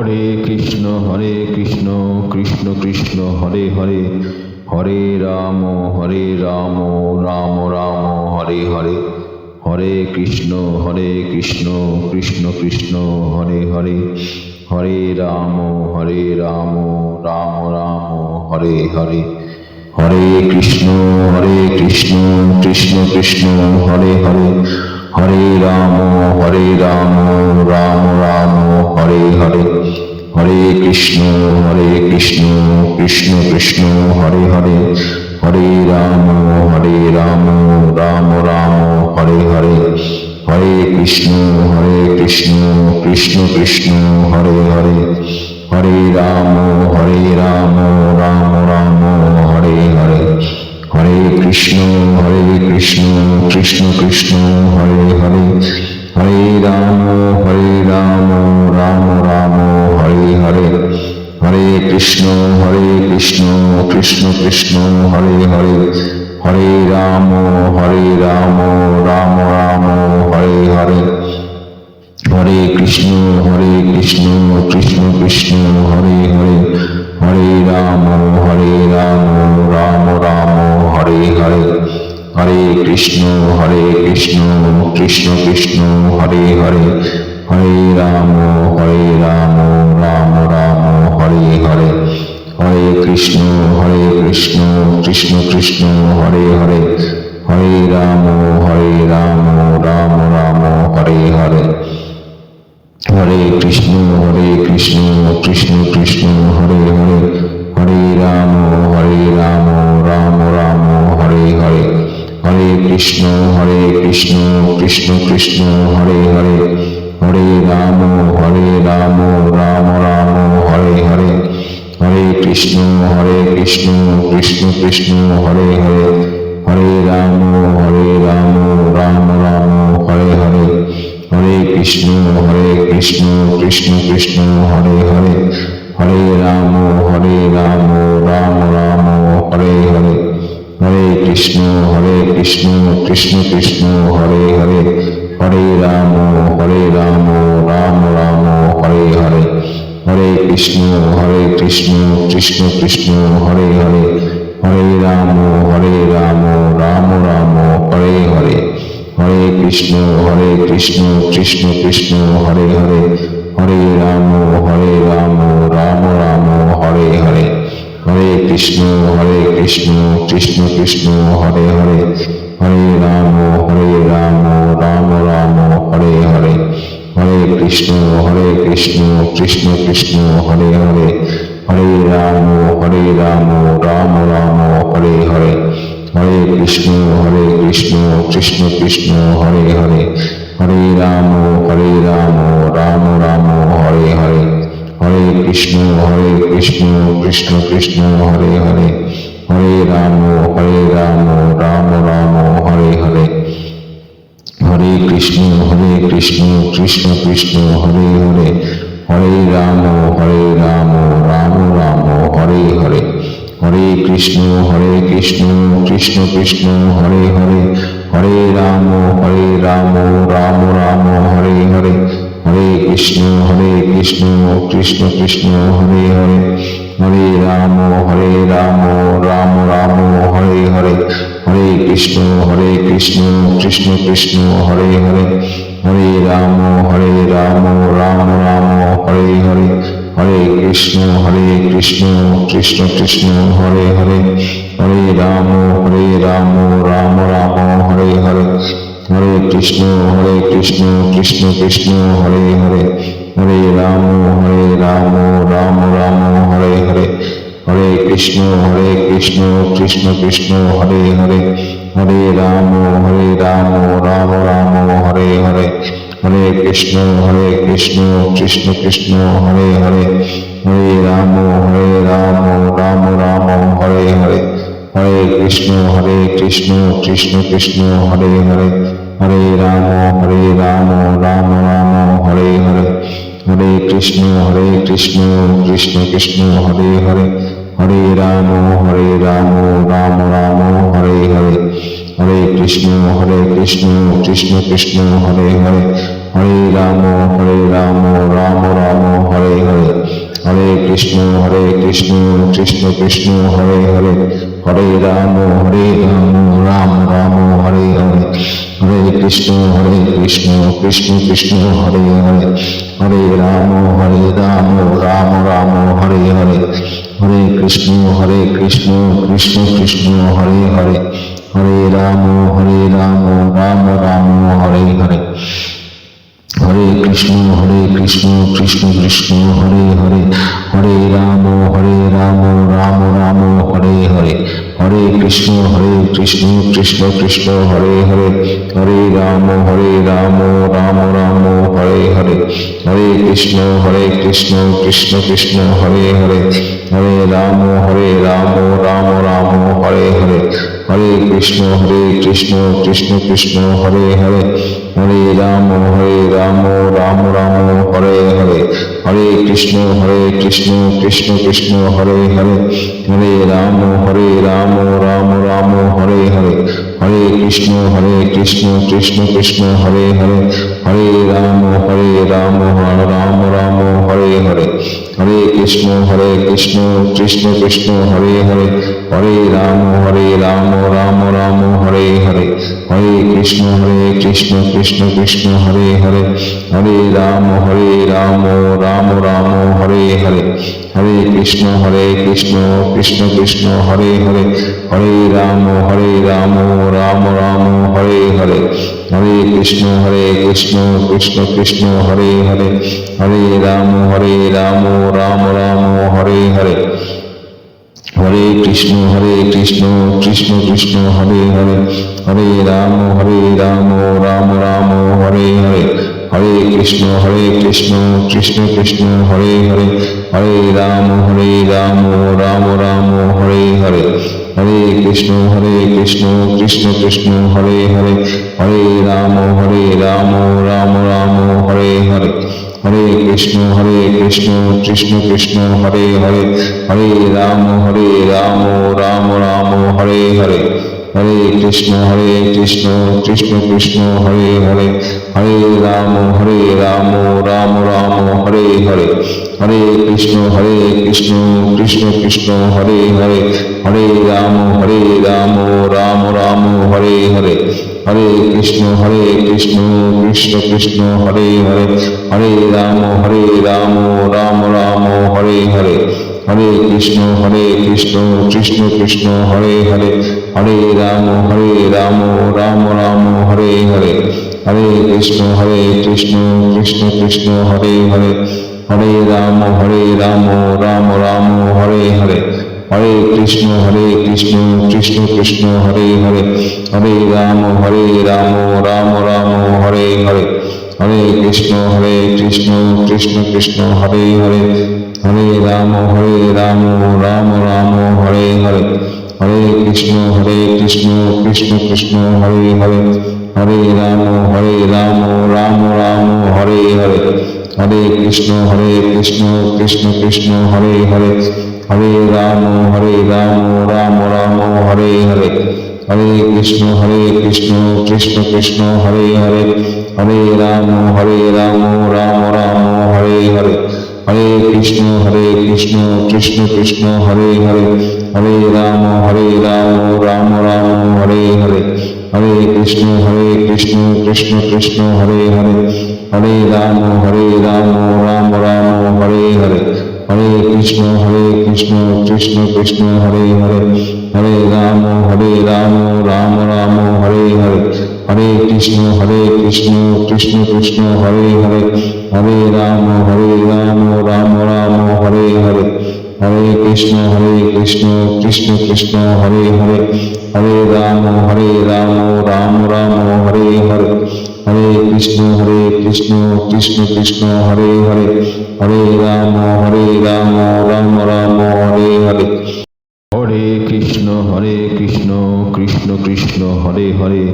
Krishna Krishna Krishna Hare Hare, Hare Ram Ram Ram Hare Hare, Hare Krishna Krishna Krishna Hare Hare, Hare Ram Ram Ram Hare Hare, Hare Krishna Krishna Krishna Hare Hare, Hare Ram Ram Ram Hare Hare, Hare Krishna Krishna Krishna Hare Hare, Hare Ram Ram Ram Hare Hare, Hare Krishna Krishna Krishna Hare Hare, Hare Ram Ram Ram Hare Hare, Hare Krishna Krishna Krishna Hare Hare, Hare Ram Ram Ram Hare Hare, Hare Krishna Krishna Krishna Hare Hare, Hare Ram Ram Ram Hare Hare, Hare Krishna Krishna Krishna Hare Hare, Hare Ram Ram Ram Hare Hare, Hare Krishna Krishna Krishna Hare Hare, Hare Ram Ram Ram Hare Hare, Hare Krishna Krishna Krishna Hare Hare, Hare Ram Ram Ram Hare Hare, Hare Krishna Krishna Krishna Hare Hare, Hare Ram Ram Ram Hare Hare, Hare Krishna Krishna Krishna Hare Hare, Hare Ram Ram Ram Hare Hare, Hare Krishna Krishna Krishna Hare Hare, Hare Ram Ram Ram Hare Hare, Hare Krishna Krishna Krishna Hare Hare, Hare Ram Ram Ram Hare Hare, Hare Krishna Krishna Krishna Hare Hare, Hare Ram Ram Ram Hare Hare, Hare Krishna Krishna Krishna Hare Hare, Hare Ram Ram Ram Hare Hare, Hare Krishna Krishna Krishna Hare Hare, Hare Ram Ram Ram Hare Hare, Hare Krishna Krishna Krishna Hare Hare, Hare Ram Ram Ram Hare Hare, Hare Krishna Krishna Krishna Hare Hare, Hare Ram Ram Ram Hare Hare, Hare Krishna Krishna Krishna Hare Hare, Hare Ram Ram Ram Hare Hare, Hare Krishna Krishna Krishna Hare Hare, Hare Ram Ram Ram Hare Hare, Hare Krishna Krishna Krishna Hare Hare, Hare Ram Ram Ram Hare Hare, Hare Krishna Krishna Krishna Hare Hare, Hare Ram Ram Ram Hare Hare, Hare Krishna Krishna Krishna Hare Hare, Hare Ram Ram Ram Hare Hare, Hare Krishna Krishna Krishna Hare Hare, Hare Ram Ram Ram Hare Hare, Hare Krishna Krishna Krishna Hare Hare, Hare Ram Ram Ram Hare Hare, Hare Krishna Krishna Krishna Hare Hare, Hare Ram Ram Ram Hare Hare, Hare Krishna Krishna Krishna Hare Hare, Hare Ram Ram Ram Hare Hare, Hare Krishna Krishna Krishna Hare Hare, Hare Ram Ram Ram Hare Hare, Hare Krishna Krishna Krishna Hare Hare, Hare Ram Ram Ram Hare Hare, Hare Krishna Krishna Krishna Hare Hare, Hare Ram Ram Ram Hare Hare, Hare Krishna Krishna Krishna Hare Hare, Hare Ram Ram Ram Hare Hare. Krishna Krishna Krishna Hare Hare Hare Ram Ram Ram Hare Hare Hare Krishna Krishna Krishna Hare Hare Hare Ram Ram Ram Hare Hare Hare Krishna Krishna Krishna Hare Hare Hare Ram Ram Ram Hare Hare Hare Krishna Krishna Krishna Hare Hare Hare Ram Ram Ram Hare Hare Hare Krishna Krishna Krishna Hare Hare Hare Ram Ram Ram Hare Hare Hare Krishna Krishna Krishna Hare Hare Hare Ram Ram Ram Hare Hare Hare Krishna Krishna Krishna Hare Hare Hare Ram Ram Ram Hare Hare Hare Krishna Krishna Krishna Hare Hare Hare Ram Ram Ram Hare Hare Hare Krishna Krishna Krishna Hare Hare Hare Ram Ram Ram Hare Hare Hare Krishna Krishna Krishna Hare Hare Hare Ram Ram Ram Hare Hare Hare Krishna Krishna Krishna Hare Hare Hare Ram Ram Ram Hare Hare Hare Krishna Krishna Krishna Hare Hare Hare Ram Ram Ram Hare Hare Hare Krishna Krishna Krishna Hare Hare Hare Ram Ram Ram Hare Hare Hare Krishna Krishna Krishna Hare Hare Hare Ram Ram Ram Hare Hare Hare Krishna Krishna Krishna Hare Hare Hare Ram Ram Ram Hare Hare Hare Krishna Krishna Krishna Hare Hare Hare Ram Ram Ram Hare Hare Hare Krishna Krishna Krishna Hare Hare Hare Ram Ram Ram Hare Hare Hare Krishna Krishna Krishna Hare Hare Hare Ram Ram Ram Hare Hare Hare Krishna Krishna Krishna Hare Hare Hare Ram Ram Ram Hare Hare Hare Krishna Krishna Krishna Hare Hare Hare Ram Ram Ram Hare Hare Hare Krishna Krishna Krishna Hare Hare Hare Ram Ram Ram Hare Hare Hare Krishna Krishna Krishna Hare Hare Hare Ram Ram Ram Hare Hare Hare Krishna Krishna Krishna Hare Hare Hare Ram Ram Ram Hare Hare Hare Krishna Krishna Krishna Hare Hare Hare Ram Ram Ram Hare Hare Hare Krishna Krishna Krishna Hare Hare Hare Ram Ram Ram Hare Hare Hare Krishna Krishna Krishna Hare Hare Hare Ram Ram Ram Hare Hare Hare Krishna Krishna Krishna Hare Hare Hare Ram Ram Ram Hare Hare Hare Krishna Krishna Krishna Hare Hare Hare Ram Ram Ram Hare Hare Hare Krishna Krishna Krishna Hare Hare Hare Ram Ram Ram Hare Hare Hare Krishna Krishna Krishna Hare Hare Hare Ram Ram Ram Hare Hare Hare Krishna Krishna Krishna Hare Hare Hare Ram Ram Ram Hare Hare Hare Krishna Krishna Krishna Hare Hare Hare Ram Ram Ram Hare Hare Hare Krishna Krishna Krishna Hare Hare Hare Ram Ram Ram Hare Hare Hare Krishna Krishna Krishna Hare Hare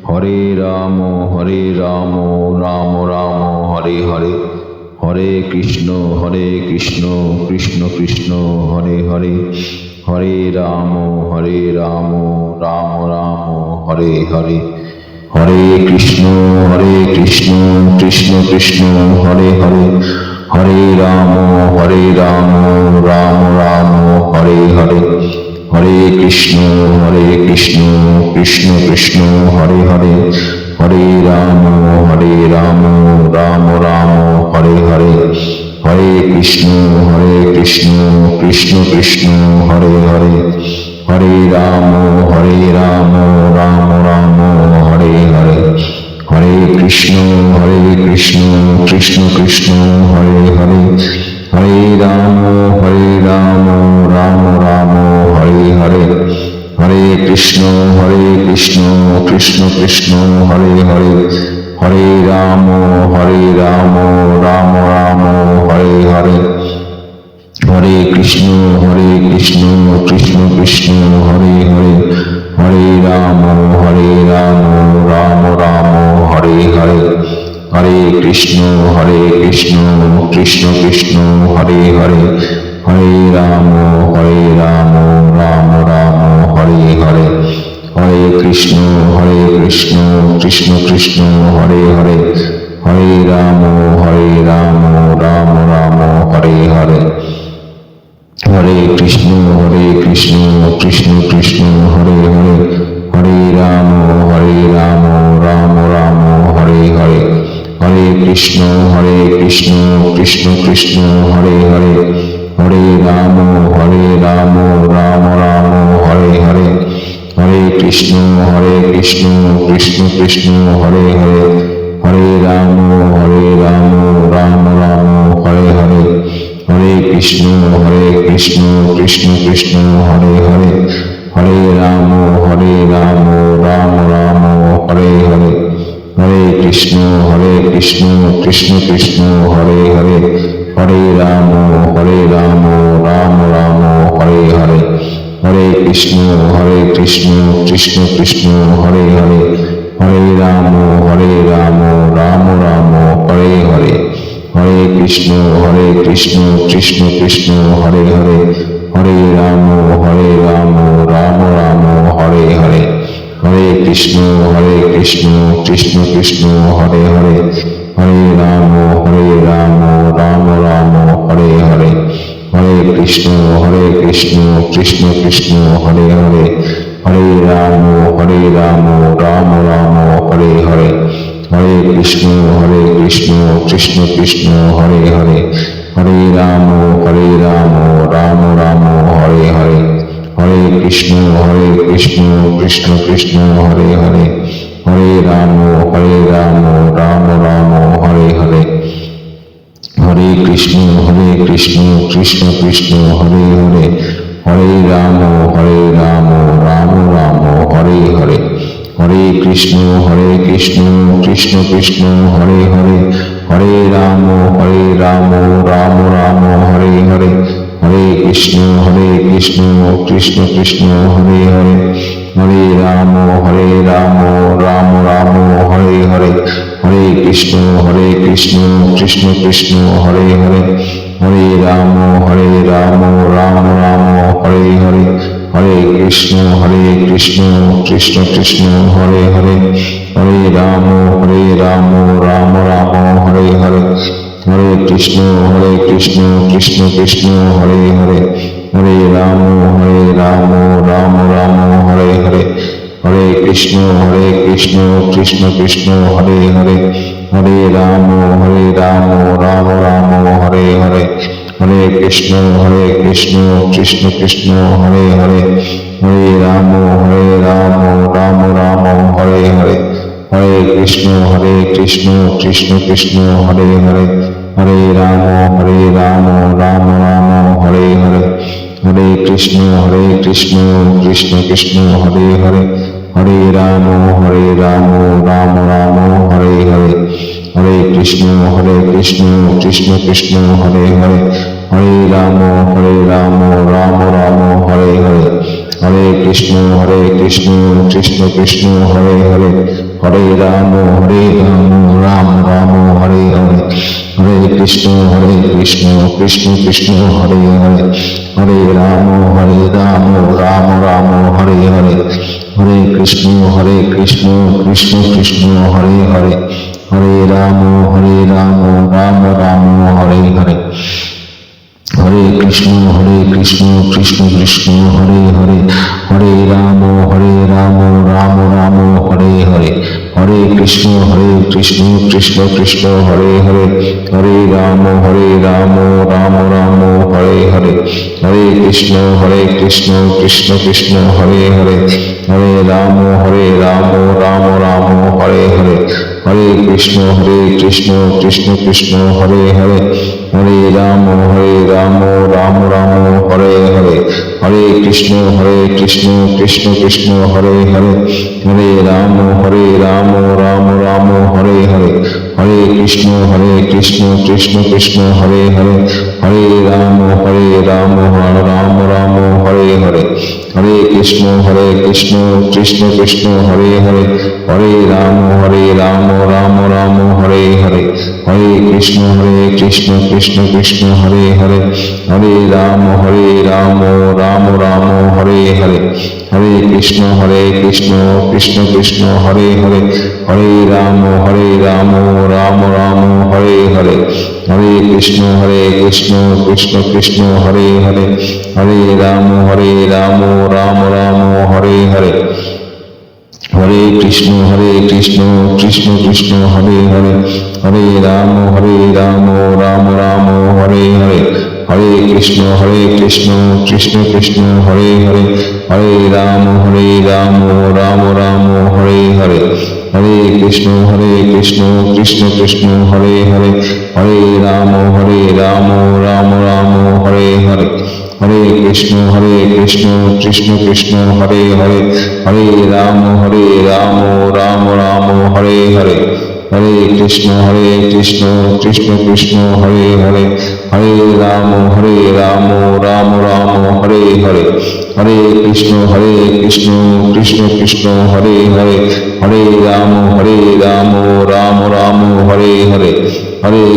Hare Ram Ram Ram Hare Hare Hare Krishna Krishna Krishna Hare Hare Hare Ram Ram Ram Hare Hare Hare Krishna Krishna Krishna Hare Hare Hare Ram Ram Ram Ram Hare Hare, Hare Krishna Krishna Krishna Hare Hare, Hare Ram Ram Ram Hare Hare, Hare Krishna Krishna Krishna Hare Hare, Hare Ram Ram Ram Hare Hare, Hare Krishna Krishna Krishna Hare Hare, Hare Ram Ram Ram Hare Hare, Hare Krishna Krishna Krishna Hare Hare, Hare Ram Ram Ram Hare Hare, Hare Krishna Krishna Krishna Hare Hare, Hare Ram Ram Ram Hare Hare, Hare Krishna Krishna Krishna Hare Hare, Hare Ram Ram Ram Hare Hare, Hare Krishna Krishna Krishna Hare Hare, Hare Ram Ram Ram Hare Hare, Hare Krishna Krishna Krishna Hare Hare, Hare Ram Ram Ram Hare Hare, Hare Krishna Krishna Krishna Hare Hare, Hare Ram Ram Ram Hare Hare, Hare Krishna Krishna Krishna Hare Hare, Hare Ram Ram Ram Hare Hare, Hare Krishna Krishna Krishna Hare Hare, Hare Ram Ram Ram Hare Hare, Hare Krishna Krishna Krishna Hare Hare, Hare Ram Ram Ram Hare Hare, Hare Krishna Krishna Krishna Hare Hare, Hare Ram Ram Ram Hare Hare, Hare Krishna Krishna Krishna Hare Hare, Hare Ram Ram Ram Hare Hare, Hare Krishna Krishna Krishna Hare Hare, Hare Ram Ram Ram Hare Hare, Hare Krishna Krishna Krishna Hare Hare, Hare Ram Ram Ram Hare Hare, Hare Krishna Krishna Krishna Hare Hare, Hare Ram Ram Ram Hare Hare, Hare Krishna Krishna Krishna Hare Hare, Hare Ram Ram Ram Hare Hare, Hare Krishna Krishna Krishna Hare Hare, Hare Ram Ram Ram Hare Hare, Hare Krishna Krishna Krishna Hare Hare, Hare Ram Ram Ram Hare Hare, Hare Krishna Krishna Krishna Hare Hare, Hare Ram Ram Ram Hare Hare, Hare Krishna Krishna Krishna Hare Hare, Hare Ram Ram Ram Hare Hare, Hare Krishna Krishna Krishna Hare Hare, Hare Ram Ram Ram Hare Hare, Hare Krishna Krishna Krishna Hare Hare, Hare Ram Ram Ram Hare Hare, Hare Krishna Krishna Krishna Hare Hare, Hare Ram Ram Ram Hare Hare, Hare Krishna Krishna Krishna Hare Hare, Hare Ram Ram Ram Hare Hare, Hare Krishna Krishna Krishna Hare Hare, Hare Ram Ram Ram Hare Hare, Hare Krishna Krishna Krishna Hare Hare, Hare Ram Ram Ram Hare Hare, Hare Krishna Krishna Krishna Hare Hare, Hare Ram Ram Ram Hare Hare, Hare Krishna Krishna Krishna Hare Hare, Hare Ram Ram Ram Hare Hare, Hare Krishna Krishna Krishna Hare Hare, Hare Ram Ram Ram Hare Hare, Hare Krishna Krishna Krishna Hare Hare, Hare Ram Ram Ram Hare Hare, Krishna Krishna Krishna Hare Hare, Hare Ram Ram Ram Hare Hare, Hare Krishna Krishna Krishna Hare Hare, Hare Ram Ram Ram Hare Hare, Hare Krishna Krishna Krishna Hare Hare, Hare Ram Ram Ram Hare Hare, Hare Krishna Krishna Krishna Hare Hare, Hare Ram Ram Ram Hare Hare, Hare Krishna Krishna Krishna Hare Hare, Hare Ram Ram Ram Hare Hare, Hare Krishna Krishna Krishna Hare Hare, Hare Ram Ram Ram Hare Hare, Hare Krishna Krishna Krishna Hare Hare, Hare Ram Ram Ram Hare Hare, Hare Krishna Krishna Krishna Hare Hare, Hare Ram Ram Ram Hare Hare, Hare Krishna Krishna Krishna Hare Hare, Hare Ram Ram Ram Hare Hare, Hare Krishna Krishna Krishna Hare Hare, Hare Ram Ram Ram Hare Hare, Hare Krishna Krishna Krishna Hare Hare, Hare Ram Ram Ram Hare Hare, Hare Krishna Krishna Krishna Hare Hare, Hare Ram Ram Ram Hare Hare, Hare Krishna Krishna Krishna Hare Hare, Hare Ram Ram Ram Hare Hare, Hare Krishna Krishna Krishna Hare Hare, Hare Ram Ram Ram Hare Hare, Hare Krishna Krishna Krishna Hare Hare, Hare Ram Ram Ram Hare Hare, Hare Krishna Krishna Krishna Hare Hare, Hare Ram Ram Ram Hare Hare, Hare Krishna Krishna Krishna Hare Hare, Hare Ram Ram Ram Hare Hare, Hare Krishna Krishna Krishna Hare Hare, Hare Ram Ram Ram Hare Hare, Hare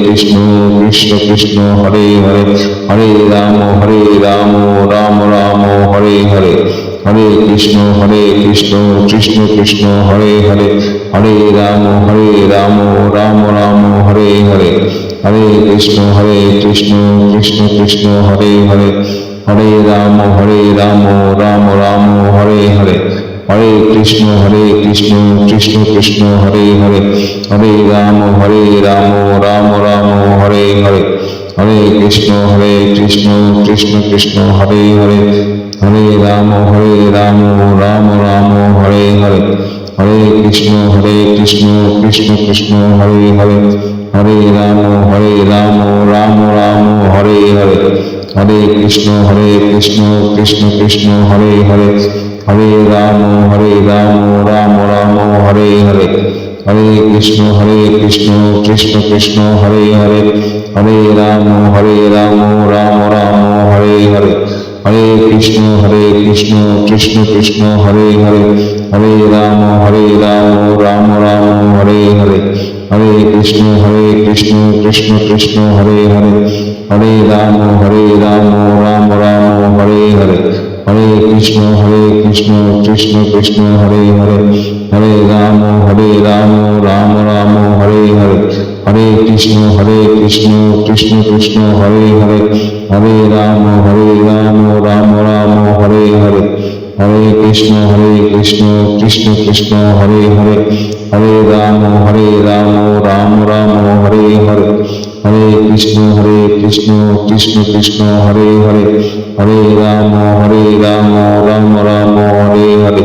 Krishna Krishna Krishna Hare Hare, Hare Ram Ram Ram Hare Hare, Hare Krishna Krishna Krishna Hare Hare, Hare Ram Ram Ram Hare Hare, Hare Krishna Krishna Krishna Hare Hare, Hare Ram Ram Ram Hare Hare, Hare Krishna Krishna Krishna Hare Hare, Hare Ram Ram Ram Hare Hare, Hare Krishna Krishna Krishna Hare Hare, Hare Ram Ram Ram Hare Hare, Hare Krishna Krishna Krishna Hare Hare, Hare Ram Ram Ram Hare Hare, Hare Krishna Krishna Krishna Hare Hare, Hare Ram Ram Ram Hare Hare, Hare Krishna Krishna Krishna Hare Hare, Hare Ram Ram Ram Hare Hare, Hare Krishna Krishna Krishna Hare Hare, Hare Ram Ram Ram Hare Hare, Hare Krishna Krishna Krishna Hare Hare, Hare Ram Ram Ram Hare Hare, Hare Krishna Krishna Krishna Hare Hare, Hare Ram Ram Ram Hare Hare, Hare Krishna Krishna Krishna Hare Hare, Hare Ram Ram Ram Hare Hare,